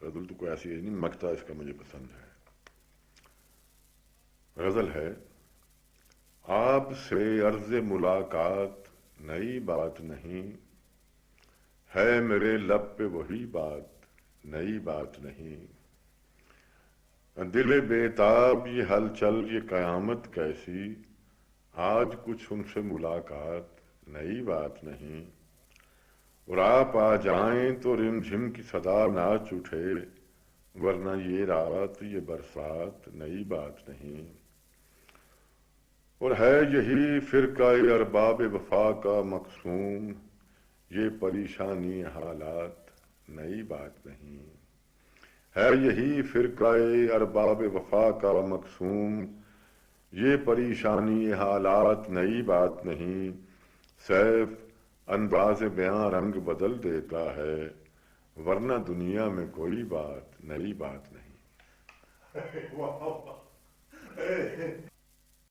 غزل تو کوئی ایسی ہے نہیں، مقطع اس کا مجھے پسند ہے. غزل ہے: آپ سے عرض ملاقات نئی بات نہیں، ہے میرے لب پہ وہی بات نئی بات نہیں. دل بےتاب یہ ہلچل یہ قیامت کیسی، آج کچھ ان سے ملاقات نئی بات نہیں. اور آپ آ جائیں تو رم جھم کی صدا ناچ اٹھے، ورنہ یہ رات یہ برسات نئی بات نہیں. اور ہے یہی فرقہ ارباب وفا کا مقصوم، یہ پریشانی حالات نئی بات نہیں. ہے یہی فرقہ ارباب وفا کا مقصوم، یہ پریشانی حالات نئی بات نہیں. سیف انداز بیاں رنگ بدل دیتا ہے، ورنہ دنیا میں کوئی بات نئی بات نہیں.